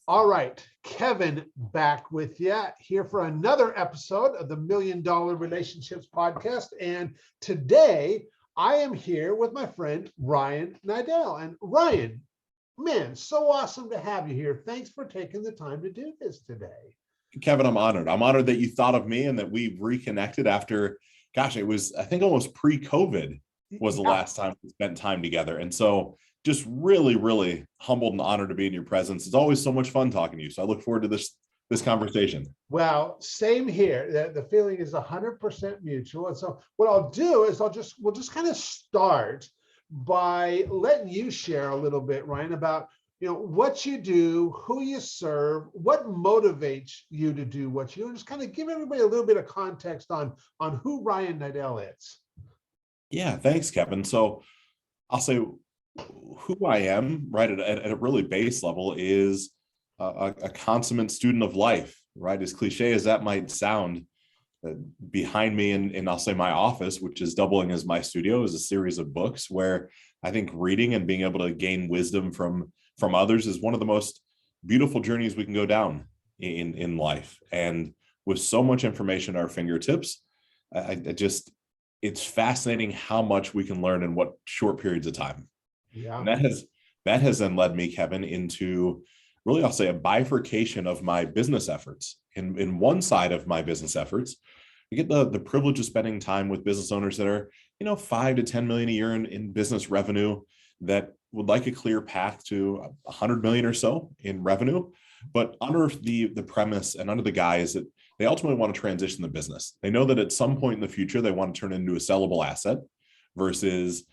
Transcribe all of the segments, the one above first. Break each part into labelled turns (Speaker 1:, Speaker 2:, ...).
Speaker 1: All right, Kevin back with you here for another episode of the Million Dollar Relationships Podcast. And today I am here with my friend Ryan Niddel. And Ryan, man, so awesome to have you here. Thanks for taking the time to do this today.
Speaker 2: Kevin, I'm honored. I'm honored that you thought of me and that we've reconnected after, it was, I think almost pre-COVID was the last time we spent time together. And so just really, really humbled and honored to be in your presence. It's always so much fun talking to you. So I look forward to this conversation.
Speaker 1: Well, same here. The feeling is 100% mutual. And so what I'll do is we'll just kind of start by letting you share a little bit, Ryan, about what you do, who you serve, what motivates you to do what you do, and just kind of give everybody a little bit of context on who Ryan Niddel is.
Speaker 2: Yeah, thanks, Kevin. So I'll say who I am, right, at a really base level is a consummate student of life, right? As cliche as that might sound, behind me in I'll say my office, which is doubling as my studio, is a series of books where I think reading and being able to gain wisdom from others is one of the most beautiful journeys we can go down in life. And with so much information at our fingertips, it's fascinating how much we can learn in what short periods of time.
Speaker 1: Yeah.
Speaker 2: And that has then led me, Kevin, into really, I'll say, a bifurcation of my business efforts. In one side of my business efforts, I get the privilege of spending time with business owners that are, 5 to 10 million a year in business revenue, that would like a clear path to 100 million or so in revenue, but under the premise and under the guise that they ultimately want to transition the business. They know that at some point in the future, they want to turn it into a sellable asset versus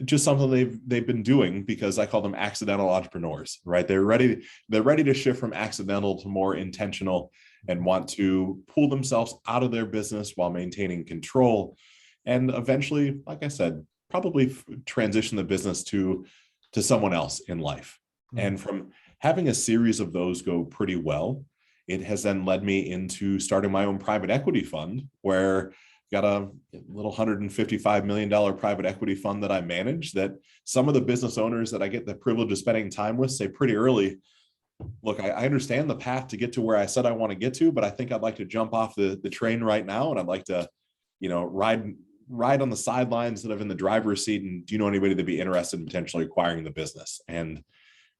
Speaker 2: just something they've been doing, because I call them accidental entrepreneurs, right? They're ready to shift from accidental to more intentional and want to pull themselves out of their business while maintaining control. And eventually, like I said, probably transition the business to someone else in life. Mm-hmm. And from having a series of those go pretty well, it has then led me into starting my own private equity fund, where got a little $155 million private equity fund that I manage, that some of the business owners that I get the privilege of spending time with say pretty early, look, I understand the path to get to where I said I want to get to, but I think I'd like to jump off the train right now. And I'd like to, ride on the sidelines instead of in the driver's seat. And do you know anybody that'd be interested in potentially acquiring the business? And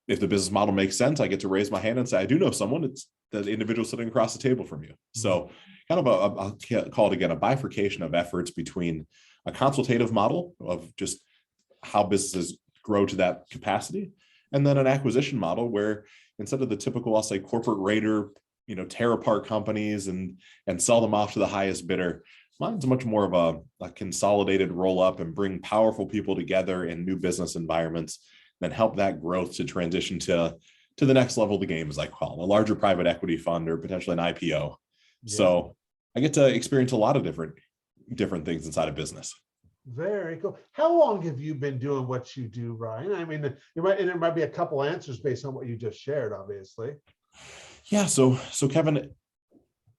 Speaker 2: if the business model makes sense, I get to raise my hand and say, I do know someone. It's the individual sitting across the table from you. So kind of I'll call it again, a bifurcation of efforts between a consultative model of just how businesses grow to that capacity, and then an acquisition model where instead of the typical, I'll say, corporate raider, tear apart companies and sell them off to the highest bidder, mine's much more of a consolidated roll up and bring powerful people together in new business environments, then help that growth to transition to the next level of the game, as I call it, a larger private equity fund or potentially an IPO. Yeah. So I get to experience a lot of different things inside of business.
Speaker 1: Very cool. How long have you been doing what you do, Ryan? I mean, there might be a couple answers based on what you just shared, obviously.
Speaker 2: Yeah. So Kevin,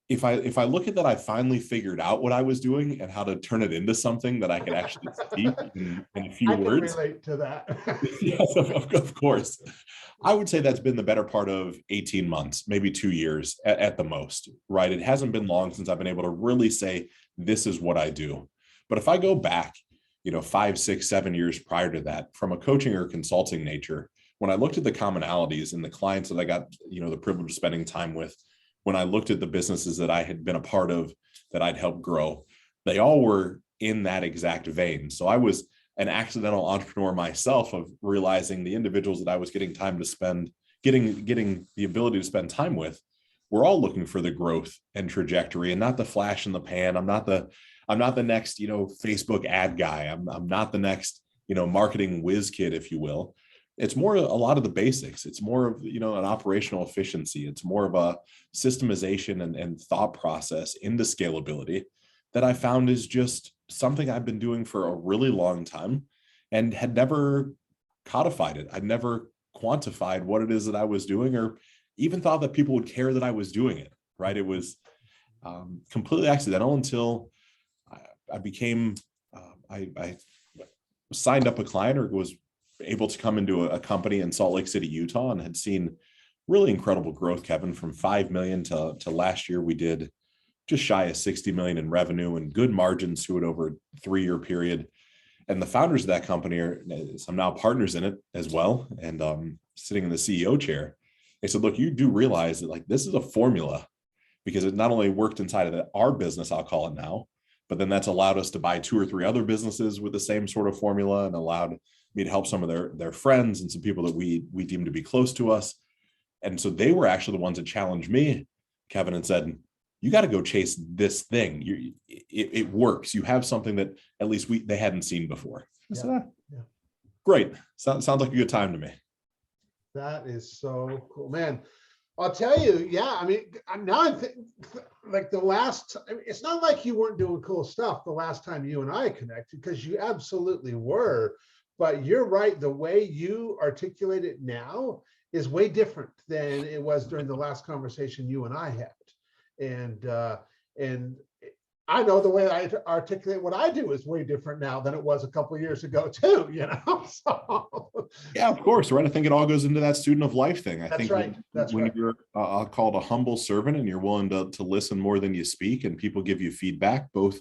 Speaker 2: if I look at that, I finally figured out what I was doing and how to turn it into something that I could actually speak in a few words.
Speaker 1: I can relate to that.
Speaker 2: Yes, of course. I would say that's been the better part of 18 months, maybe 2 years at the most, right? It hasn't been long since I've been able to really say, this is what I do. But if I go back, 5, 6, 7 years prior to that, from a coaching or consulting nature, when I looked at the commonalities and the clients that I got, the privilege of spending time with, when I looked at the businesses that I had been a part of, that I'd helped grow, they all were in that exact vein. So I was an accidental entrepreneur myself, of realizing the individuals that I was getting time to spend, getting the ability to spend time with, we're all looking for the growth and trajectory and not the flash in the pan. I'm not the next, Facebook ad guy. I'm not the next, marketing whiz kid, if you will. It's more a lot of the basics. It's more of, an operational efficiency. It's more of a systemization and thought process into scalability that I found is just something I've been doing for a really long time and had never codified it. I'd never quantified what it is that I was doing, or even thought that people would care that I was doing it, right? It was completely accidental until I became, I signed up a client, or was able to come into a company in Salt Lake City, Utah, and had seen really incredible growth, Kevin, from 5 million to last year. We did just shy of 60 million in revenue and good margins to it over a 3-year period. And the founders of that company are, I'm now partners in it as well. And sitting in the CEO chair, they said, look, you do realize that like this is a formula, because it not only worked inside of our business, I'll call it now, but then that's allowed us to buy 2 or 3 other businesses with the same sort of formula, and allowed me to help some of their friends and some people that we deem to be close to us. And so they were actually the ones that challenged me, Kevin, and said, you got to go chase this thing. It works. You have something that at least they hadn't seen before. I said, great. Sounds like a good time to me.
Speaker 1: That is so cool, man. I'll tell you, yeah. I mean, now I'm like it's not like you weren't doing cool stuff the last time you and I connected, because you absolutely were. But you're right. The way you articulate it now is way different than it was during the last conversation you and I had. And I know the way I articulate what I do is way different now than it was a couple of years ago too, So.
Speaker 2: Yeah, of course, right. I think it all goes into that student of life thing. I think
Speaker 1: right.
Speaker 2: When you're called a humble servant and you're willing to listen more than you speak, and people give you feedback, both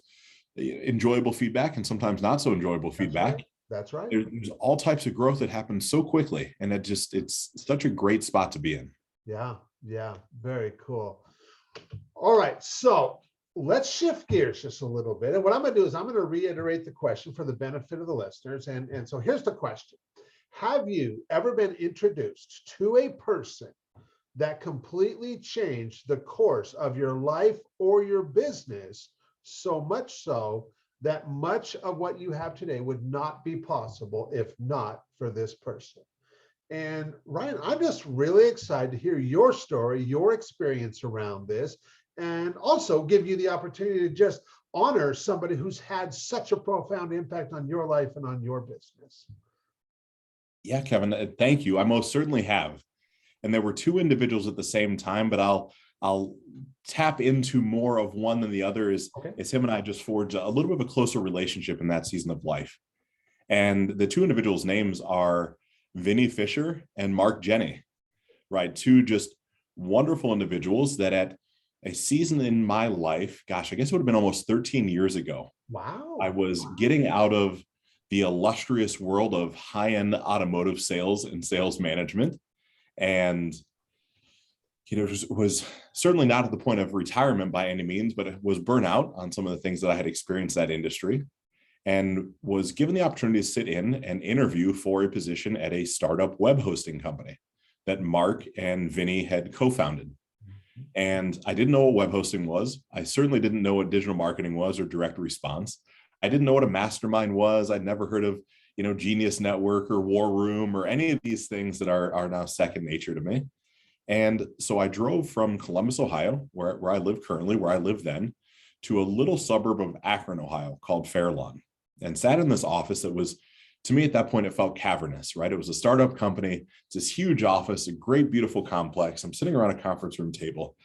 Speaker 2: enjoyable feedback and sometimes not so enjoyable feedback.
Speaker 1: That's right.
Speaker 2: There's all types of growth that happens so quickly, and it's such a great spot to be in.
Speaker 1: Yeah, very cool. All right, so let's shift gears just a little bit. And what I'm going to do is I'm going to reiterate the question for the benefit of the listeners. And so here's the question. Have you ever been introduced to a person that completely changed the course of your life or your business, so much so that much of what you have today would not be possible if not for this person? And Ryan, I'm just really excited to hear your story, your experience around this, and also give you the opportunity to just honor somebody who's had such a profound impact on your life and on your business.
Speaker 2: Yeah, Kevin, thank you. I most certainly have. And there were 2 individuals at the same time, but I'll tap into more of one than the other. Is him and I just forged a little bit of a closer relationship in that season of life. And the 2 individuals' names are Vinny Fisher and Mark Jenny, right? 2 just wonderful individuals that at a season in my life, gosh, I guess it would have been almost 13 years ago.
Speaker 1: Wow.
Speaker 2: I was getting out of the illustrious world of high-end automotive sales and sales management. And, was certainly not at the point of retirement by any means, but it was burnout on some of the things that I had experienced in that industry, and was given the opportunity to sit in and interview for a position at a startup web hosting company that Mark and Vinny had co-founded. And I didn't know what web hosting was. I certainly didn't know what digital marketing was or direct response. I didn't know what a mastermind was. I'd never heard of, Genius Network or War Room or any of these things that are now second nature to me. And so I drove from Columbus, Ohio, where I live currently, where I lived then, to a little suburb of Akron, Ohio called Fairlawn, and sat in this office that was, to me at that point, it felt cavernous, right? It was a startup company. It's this huge office, a great, beautiful complex. I'm sitting around a conference room table,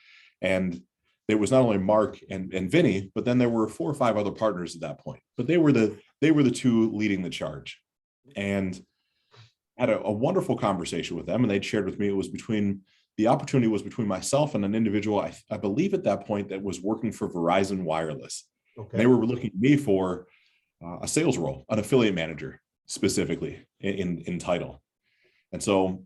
Speaker 2: and there was not only Mark and Vinny, but then there were 4 or 5 other partners at that point. But they were the 2 leading the charge, and had a wonderful conversation with them. And they'd shared with me the opportunity was between myself and an individual, I believe at that point, that was working for Verizon Wireless. Okay. They were looking at me for a sales role, an affiliate manager specifically in title. And so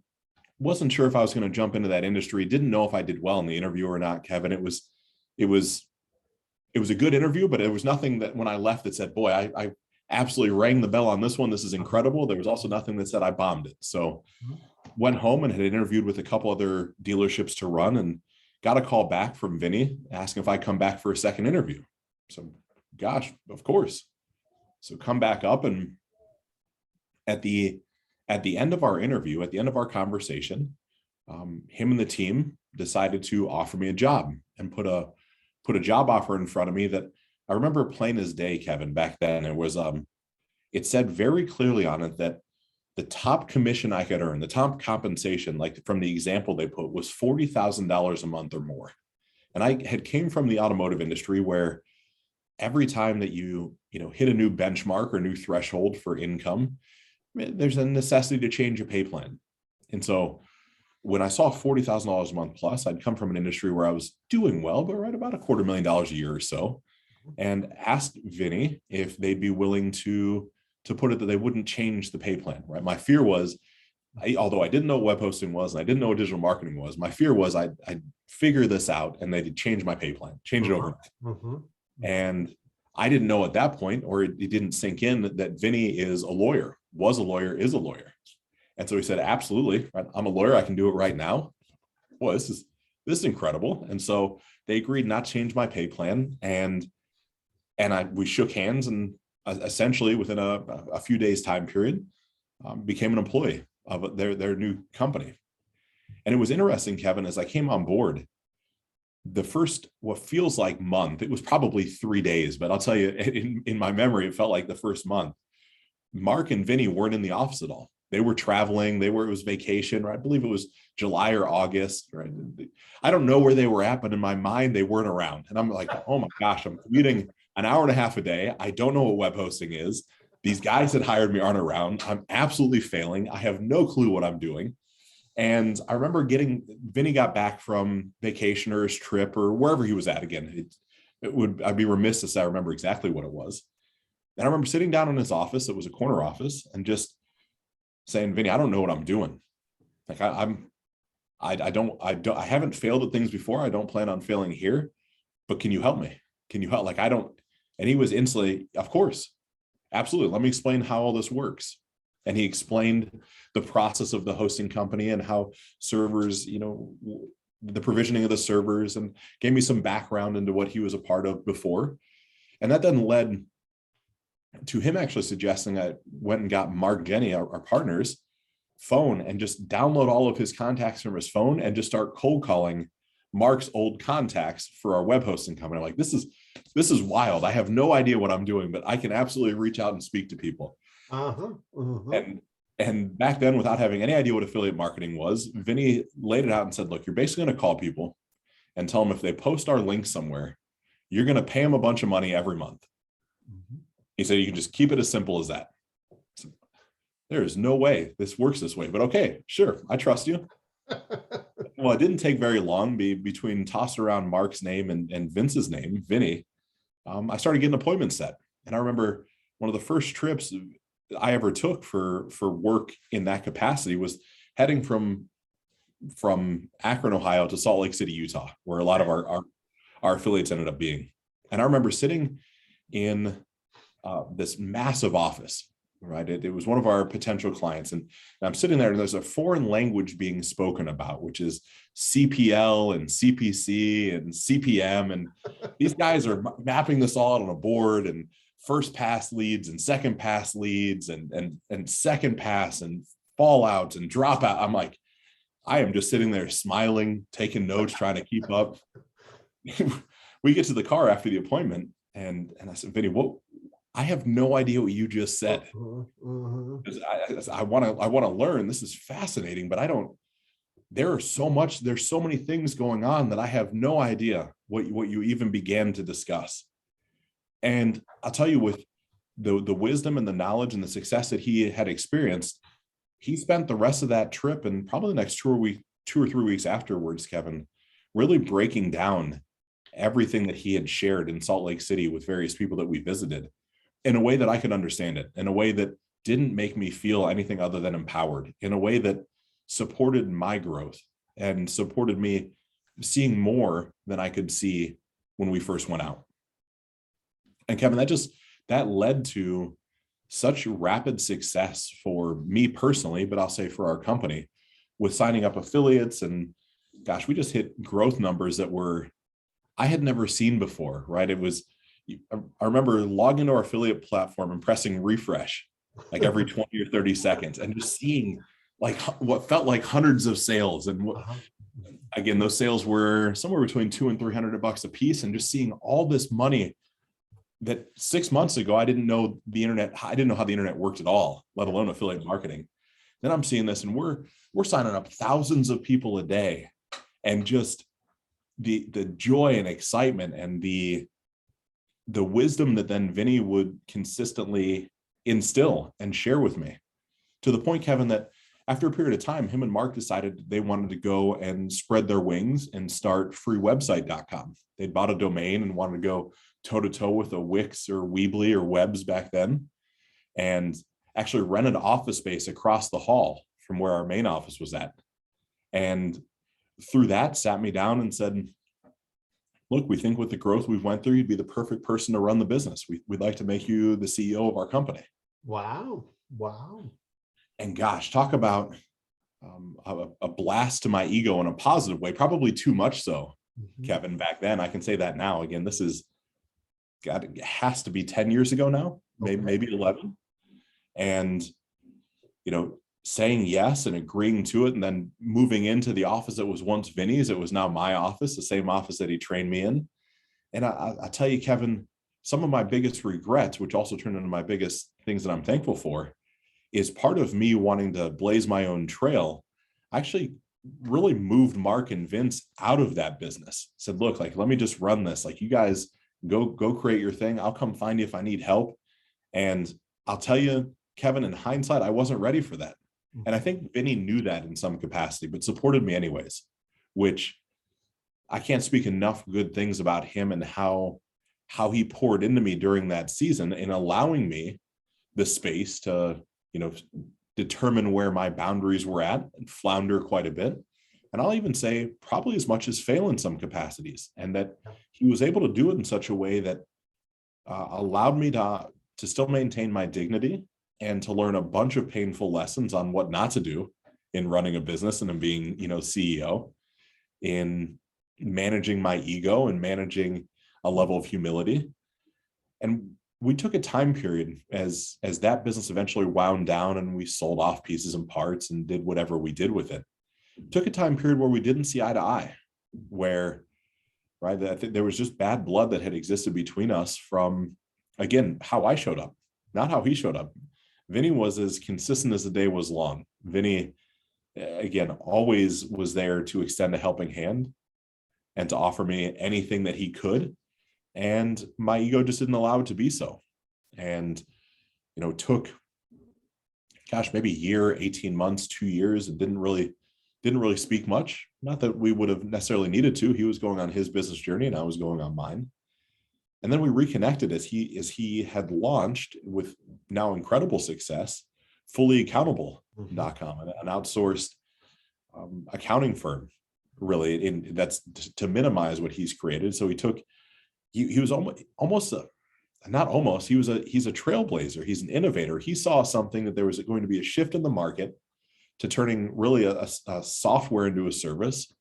Speaker 2: wasn't sure if I was going to jump into that industry. Didn't know if I did well in the interview or not, Kevin. It was a good interview, but it was nothing that when I left that said, boy, I absolutely rang the bell on this one. This is incredible. There was also nothing that said I bombed it. So went home and had interviewed with a couple other dealerships to run, and got a call back from Vinny asking if I come back for a second interview. So, gosh, of course. So come back up, and at the end of our interview, at the end of our conversation, him and the team decided to offer me a job and put a job offer in front of me that I remember plain as day, Kevin, back then. It was it said very clearly on it that the top commission I could earn, the top compensation, like from the example they put, was $40,000 a month or more. And I had came from the automotive industry where every time that you hit a new benchmark or new threshold for income, there's a necessity to change your pay plan. And so when I saw $40,000 a month plus, I'd come from an industry where I was doing well, but right about $250,000 a year or so, and asked Vinny if they'd be willing to put it that they wouldn't change the pay plan, right? My fear was, although I didn't know what web hosting was, and I didn't know what digital marketing was, my fear was I'd figure this out and they'd change my pay plan, change it overnight. And I didn't know at that point, or it didn't sink in that Vinny is a lawyer, was a lawyer, is a lawyer. And so he said, absolutely, right? I'm a lawyer, I can do it right now. Well, this is incredible. And so they agreed not to change my pay plan. And we shook hands, and essentially within a few days time period, became an employee of their new company. And it was interesting, Kevin, as I came on board, the first, what feels like month, it was probably 3 days, but I'll tell you, in my memory, it felt like the first month. Mark and Vinny weren't in the office at all. They were traveling. It was vacation, right? I believe it was July or August, right? I don't know where they were at, but in my mind, they weren't around. And I'm like, oh my gosh, I'm commuting an hour and a half a day. I don't know what web hosting is. These guys that hired me aren't around. I'm absolutely failing. I have no clue what I'm doing. And I remember Vinny got back from vacation or his trip or wherever he was at. Again, I'd be remiss to say I remember exactly what it was. And I remember sitting down in his office. It was a corner office, and just saying, Vinny, I don't know what I'm doing. Like I haven't failed at things before. I don't plan on failing here, but can you help me? Can you help? Like, I don't. And he was instantly, of course, absolutely. Let me explain how all this works. And he explained the process of the hosting company and how servers, the provisioning of the servers, and gave me some background into what he was a part of before. And that then led to him actually suggesting I went and got Mark Jenny, our partners, phone, and just download all of his contacts from his phone and just start cold calling Mark's old contacts for our web hosting company. I'm like, this is wild. I have no idea what I'm doing, but I can absolutely reach out and speak to people. And back then, without having any idea what affiliate marketing was, Vinny laid it out and said, look, you're basically going to call people and tell them if they post our link somewhere, you're going to pay them a bunch of money every month. He said, you can just keep it as simple as that. So, there is no way this works this way, but okay, sure, I trust you. Well, it didn't take very long between tossing around Mark's name and Vince's name, Vinny. I started getting appointments set. And I remember one of the first trips I ever took for work in that capacity was heading from Akron, Ohio to Salt Lake City, Utah, where a lot of our affiliates ended up being. And I remember sitting in this massive office, right? It was one of our potential clients. And I'm sitting there, and there's a foreign language being spoken about, which is CPL and CPC and CPM. And these guys are mapping this all out on a board, and first pass leads and second pass leads and second pass and fallouts and dropout. I'm like, I am just sitting there smiling, taking notes, trying to keep up. We get to the car after the appointment, and I said, Vinny, I have no idea what you just said. I want to learn. This is fascinating, but there's so many things going on that I have no idea what you even began to discuss. And I'll tell you, with the wisdom and the knowledge and the success that he had experienced, he spent the rest of that trip and probably the next 2 or 3 weeks afterwards, Kevin, really breaking down everything that he had shared in Salt Lake City with various people that we visited in a way that I could understand it, in a way that didn't make me feel anything other than empowered, in a way that supported my growth and supported me seeing more than I could see when we first went out. And Kevin, that led to such rapid success for me personally, but I'll say for our company, with signing up affiliates. And gosh, we just hit growth numbers that I had never seen before, right? I remember logging into our affiliate platform and pressing refresh like every 20 or 30 seconds and just seeing like what felt like hundreds of sales. And again, those sales were somewhere between $200 and $300 a piece, and just seeing all this money that 6 months ago, I didn't know how the internet worked at all, let alone affiliate marketing. Then I'm seeing this, and we're signing up thousands of people a day, and just the joy and excitement and the wisdom that then Vinny would consistently instill and share with me, to the point, Kevin, that after a period of time, him and Mark decided they wanted to go and spread their wings and start freewebsite.com. They'd bought a domain and wanted to go toe to toe with a Wix or Weebly or Webs back then, and actually rented office space across the hall from where our main office was at. And through that, sat me down and said, look, we think with the growth we've went through, you'd be the perfect person to run the business. We'd like to make you the CEO of our company.
Speaker 1: Wow. Wow.
Speaker 2: And gosh, talk about a blast to my ego in a positive way, probably too much so, Kevin, back then. I can say that now. Again, this is, God, it has to be 10 years ago now, maybe 11. And, saying yes and agreeing to it, and then moving into the office that was once Vinny's, it was now my office, the same office that he trained me in. And I tell you, Kevin, some of my biggest regrets, which also turned into my biggest things that I'm thankful for, is part of me wanting to blaze my own trail. I actually really moved Mark and Vince out of that business. Said, look, like, let me just run this. Like, you guys go create your thing. I'll come find you if I need help. And I'll tell you, Kevin, in hindsight, I wasn't ready for that. And I think Vinny knew that in some capacity, but supported me anyways, which I can't speak enough good things about him and how he poured into me during that season in allowing me the space to, determine where my boundaries were at and flounder quite a bit. And I'll even say probably as much as fail in some capacities, and that he was able to do it in such a way that allowed me to still maintain my dignity and to learn a bunch of painful lessons on what not to do in running a business and in being, CEO, in managing my ego and managing a level of humility. And we took a time period as that business eventually wound down and we sold off pieces and parts and did whatever we did with it. Took a time period where we didn't see eye to eye, where, right, I think there was just bad blood that had existed between us from, again, how I showed up, not how he showed up. Vinny was as consistent as the day was long. Vinny, again, always was there to extend a helping hand and to offer me anything that he could. And my ego just didn't allow it to be so. And, took, maybe a year, 18 months, 2 years, and didn't really speak much. Not that we would have necessarily needed to. He was going on his business journey and I was going on mine. And then we reconnected as he had launched, with now incredible success, fullyaccountable.com, an outsourced accounting firm, really, that's to minimize what he's created. So he was almost he's a trailblazer. He's an innovator. He saw something that there was going to be a shift in the market to turning really a software into a service,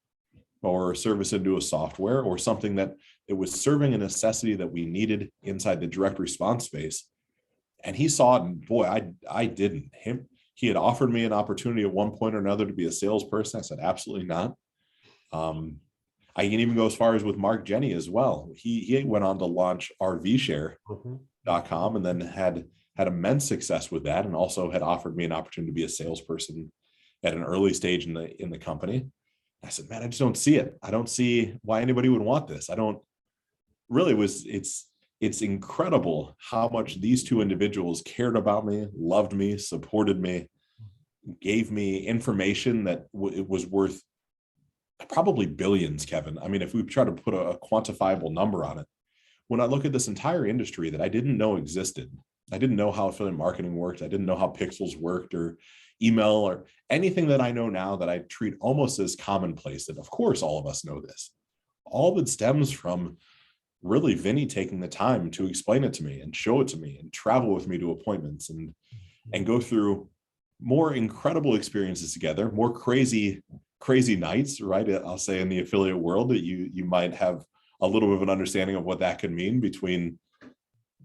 Speaker 2: or a service into a software, or something that it was serving a necessity that we needed inside the direct response space. And he saw it, and boy, I didn't. He had offered me an opportunity at one point or another to be a salesperson. I said, absolutely not. I can even go as far as with Mark Jenny as well. He went on to launch RVshare.com and then had immense success with that, and also had offered me an opportunity to be a salesperson at an early stage in the company. I said, man, I just don't see it. I don't see why anybody would want this. I don't really it's incredible how much these two individuals cared about me, loved me, supported me, gave me information that it was worth probably billions, Kevin. I mean, if we try to put a quantifiable number on it, when I look at this entire industry that I didn't know existed, I didn't know how affiliate marketing worked. I didn't know how pixels worked, or email, or anything that I know now that I treat almost as commonplace, that of course all of us know this. All that stems from really Vinny taking the time to explain it to me and show it to me and travel with me to appointments and go through more incredible experiences together, more crazy nights, right? I'll say in the affiliate world that you might have a little bit of an understanding of what that could mean. Between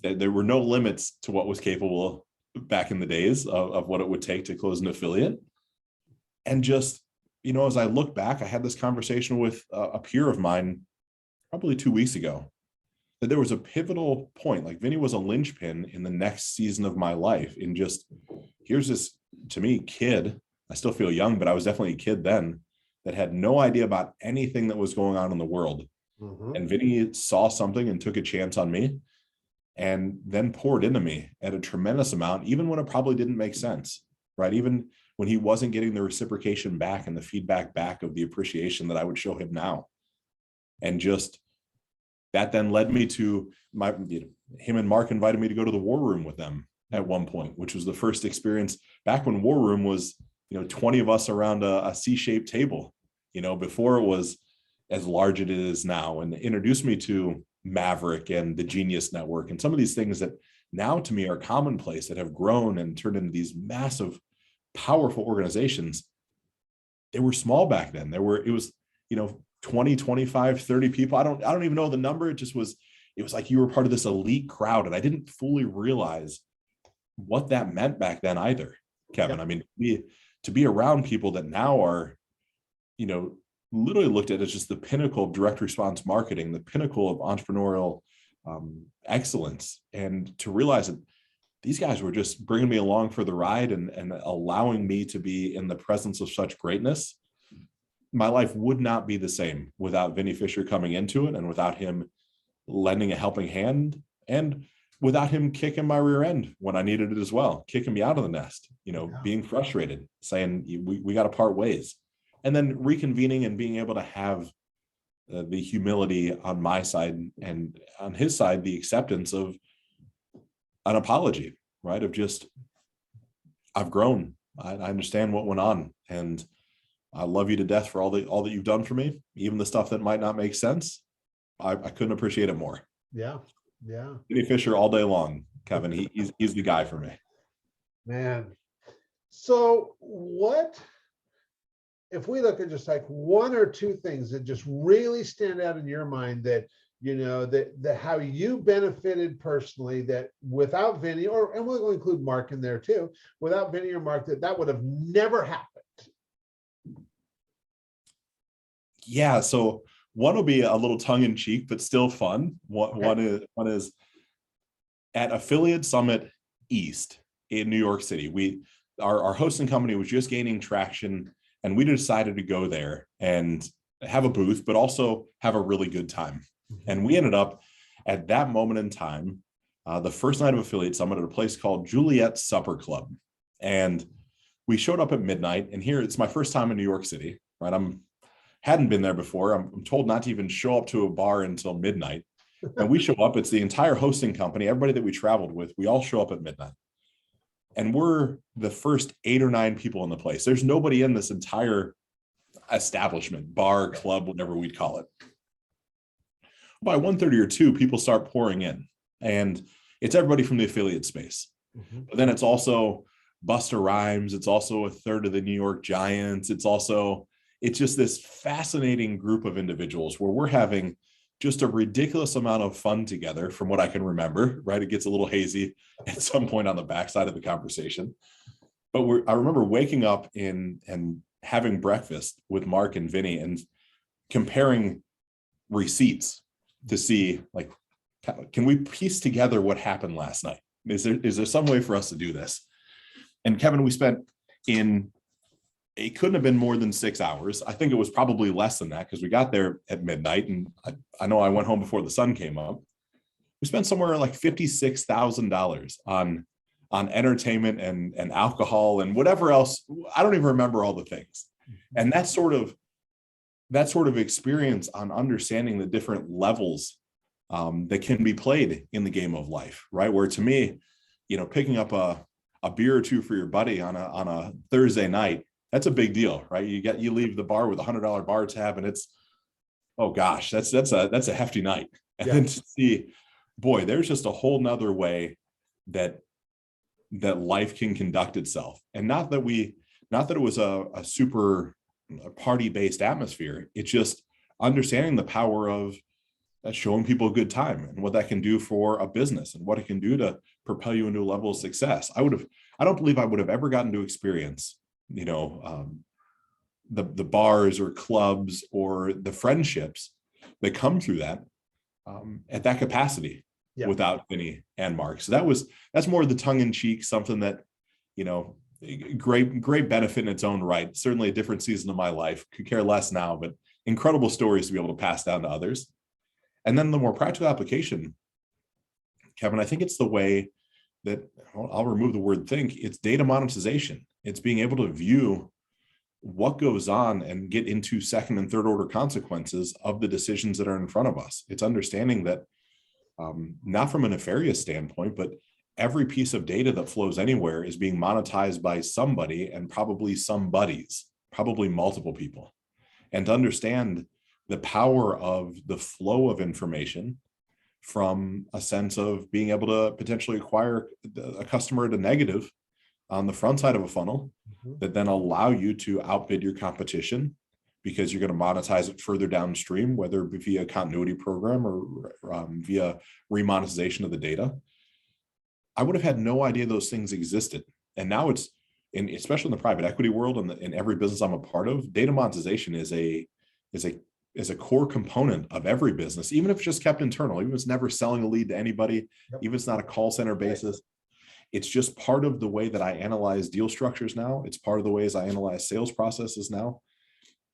Speaker 2: there were no limits to what was capable back in the days of what it would take to close an affiliate. And just, as I look back, I had this conversation with a peer of mine probably 2 weeks ago, that there was a pivotal point. Like, Vinny was a linchpin in the next season of my life, in just, here's this, to me, kid. I still feel young, but I was definitely a kid then, that had no idea about anything that was going on in the world. And Vinny saw something and took a chance on me, and then poured into me at a tremendous amount, even when it probably didn't make sense, right? Even when he wasn't getting the reciprocation back and the feedback back of the appreciation that I would show him now. And just that then led me to him and Mark invited me to go to the war room with them at one point, which was the first experience back when war room was, 20 of us around a C-shaped table, before it was as large as it is now, and introduced me to Maverick and the Genius Network and some of these things that now to me are commonplace, that have grown and turned into these massive, powerful organizations. They were small back then. It was 20, 25, 30 people. I don't even know the number. It was like you were part of this elite crowd. And I didn't fully realize what that meant back then either, Kevin. Yeah. I mean, to be around people that now are, literally looked at as just the pinnacle of direct response marketing, the pinnacle of entrepreneurial excellence. And to realize that these guys were just bringing me along for the ride and allowing me to be in the presence of such greatness. My life would not be the same without Vinny Fisher coming into it, and without him lending a helping hand, and without him kicking my rear end when I needed it as well, kicking me out of the nest, being frustrated, saying we got to part ways, and then reconvening and being able to have the humility on my side, and on his side, the acceptance of an apology, right? Of just, I've grown. I understand what went on, and I love you to death for all that you've done for me, even the stuff that might not make sense. I couldn't appreciate it more.
Speaker 1: Yeah. Yeah.
Speaker 2: Vinny Fisher all day long, Kevin. He's the guy for me. Man.
Speaker 1: So what, if we look at just like one or two things that just really stand out in your mind that, that how you benefited personally, that without Vinny, and we'll include Mark in there too, without Vinny or Mark, that would have never happened.
Speaker 2: Yeah. So one will be a little tongue in cheek, but still fun. One is at Affiliate Summit East in New York City. Our hosting company was just gaining traction, and we decided to go there and have a booth, but also have a really good time. And we ended up at that moment in time, the first night of Affiliate Summit, at a place called Juliet's Supper Club. And we showed up at midnight, and here it's my first time in New York City, right? Hadn't been there before. I'm told not to even show up to a bar until midnight. And we show up, it's the entire hosting company, everybody that we traveled with, we all show up at midnight. And we're the first 8 or 9 people in the place. There's nobody in this entire establishment, bar, club, whatever we'd call it. By 1:30 or 2, people start pouring in. And it's everybody from the affiliate space. Mm-hmm. But then it's also Busta Rhymes. It's also a third of the New York Giants. It's just this fascinating group of individuals where we're having just a ridiculous amount of fun together from what I can remember, right? It gets a little hazy at some point on the backside of the conversation. But I remember waking up and having breakfast with Mark and Vinny and comparing receipts to see, like, can we piece together what happened last night? Is there some way for us to do this? And Kevin, we spent it couldn't have been more than 6 hours. I think it was probably less than that because we got there at midnight, and I know I went home before the sun came up. We spent somewhere like $56,000 on entertainment and alcohol and whatever else. I don't even remember all the things. And that sort of experience on understanding the different levels that can be played in the game of life, right? Where to me, picking up a beer or two for your buddy on a Thursday night, that's a big deal, right? You leave the bar with $100 bar tab, and it's, oh gosh, that's a hefty night. And then to see, boy, there's just a whole nother way that life can conduct itself. And not that it was a super party-based atmosphere. It's just understanding the power of showing people a good time and what that can do for a business and what it can do to propel you into a level of success. I don't believe I would have ever gotten to experience the bars or clubs or the friendships that come through that at that capacity without Vinny and Mark. So that's more of the tongue in cheek, something that, great benefit in its own right. Certainly a different season of my life. Could care less now, but incredible stories to be able to pass down to others. And then the more practical application, Kevin, I think it's the way that I'll remove the word think. It's data monetization. It's being able to view what goes on and get into second and third order consequences of the decisions that are in front of us. It's understanding that not from a nefarious standpoint, but every piece of data that flows anywhere is being monetized by somebody, and probably somebodies, probably multiple people. And to understand the power of the flow of information from a sense of being able to potentially acquire a customer at a negative on the front side of a funnel that then allow you to outbid your competition, because you're going to monetize it further downstream, whether via a continuity program or via remonetization of the data. I would have had no idea those things existed. And now it's, especially in the private equity world and in every business I'm a part of, data monetization is a core component of every business, even if it's just kept internal, even if it's never selling a lead to anybody, even if it's not a call center basis. It's just part of the way that I analyze deal structures now. It's part of the ways I analyze sales processes now.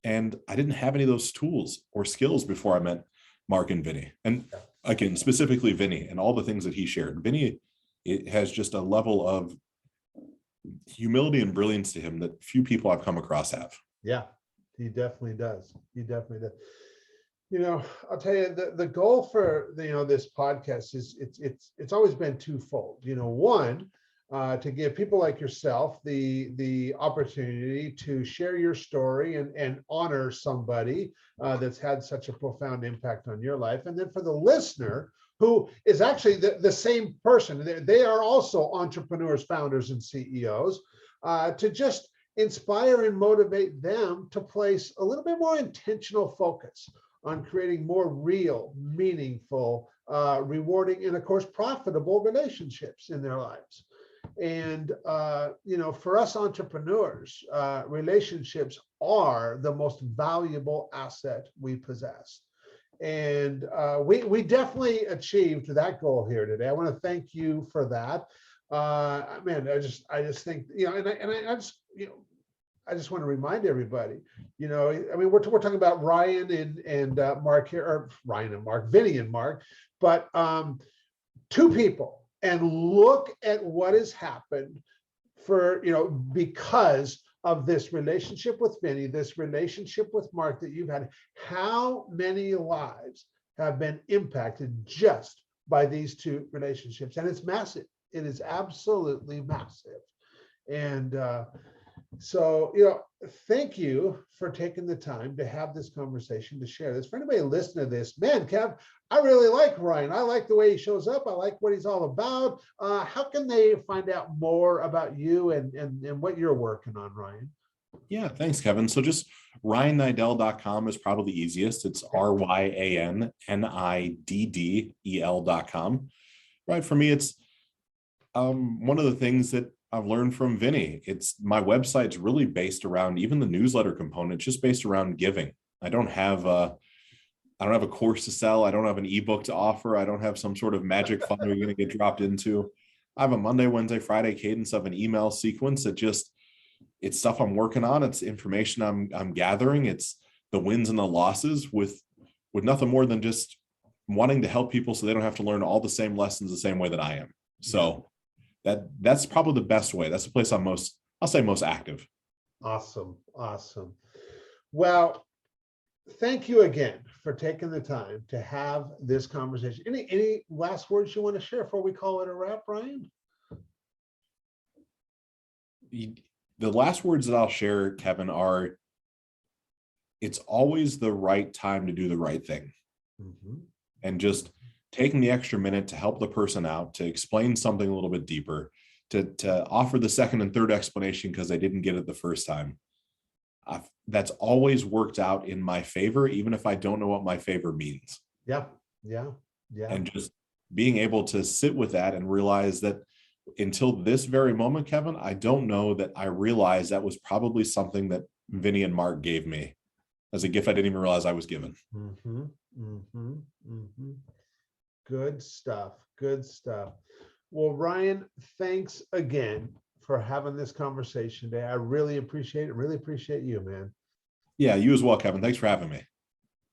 Speaker 2: And I didn't have any of those tools or skills before I met Mark and Vinny. And again, specifically Vinny and all the things that he shared. Vinny, it has just a level of humility and brilliance to him that few people I've come across have.
Speaker 1: Yeah, he definitely does. He definitely does. You know, I'll tell you, the goal for this podcast is it's always been twofold. You know, one, to give people like yourself the opportunity to share your story and honor somebody that's had such a profound impact on your life. And then for the listener, who is actually the same person, they are also entrepreneurs, founders, and CEOs, to just inspire and motivate them to place a little bit more intentional focus on creating more real, meaningful, rewarding, and of course, profitable relationships in their lives. And, for us entrepreneurs, relationships are the most valuable asset we possess. And we definitely achieved that goal here today. I want to thank you for that. Man, I just think, I just want to remind everybody, we're talking about Ryan and Mark here, or Ryan and Mark, Vinny and Mark, but two people, and look at what has happened because of this relationship with Vinny, this relationship with Mark that you've had. How many lives have been impacted just by these two relationships? And it's massive. It is absolutely massive. And so, thank you for taking the time to have this conversation, to share this. For anybody listening to this, man, Kev, I really like Ryan. I like the way he shows up. I like what he's all about. How can they find out more about you and what you're working on, Ryan?
Speaker 2: Yeah, thanks, Kevin. So just RyanNiddel.com is probably the easiest. It's RyanNiddel.com. Right. For me, it's one of the things that I've learned from Vinny. It's my website's really based around, even the newsletter component, just based around giving. I don't have a course to sell. I don't have an ebook to offer. I don't have some sort of magic funnel you're going to get dropped into. I have a Monday, Wednesday, Friday cadence of an email sequence that it's stuff I'm working on. It's information I'm gathering. It's the wins and the losses with nothing more than just wanting to help people so they don't have to learn all the same lessons the same way that I am. So that's probably the best way. That's the place I'm most active.
Speaker 1: Awesome. Well, thank you again for taking the time to have this conversation. Any last words you want to share before we call it a wrap, Ryan?
Speaker 2: The last words that I'll share, Kevin, are it's always the right time to do the right thing. And just taking the extra minute to help the person out, to explain something a little bit deeper, to offer the second and third explanation because they didn't get it the first time. That's always worked out in my favor, even if I don't know what my favor means. Yeah. And just being able to sit with that and realize that until this very moment, Kevin, I don't know that I realized that was probably something that Vinny and Mark gave me as a gift I didn't even realize I was given.
Speaker 1: Good stuff. Well, Ryan, thanks again for having this conversation today. I really appreciate it. Really appreciate you, man.
Speaker 2: Yeah, you as well, Kevin. Thanks for having me.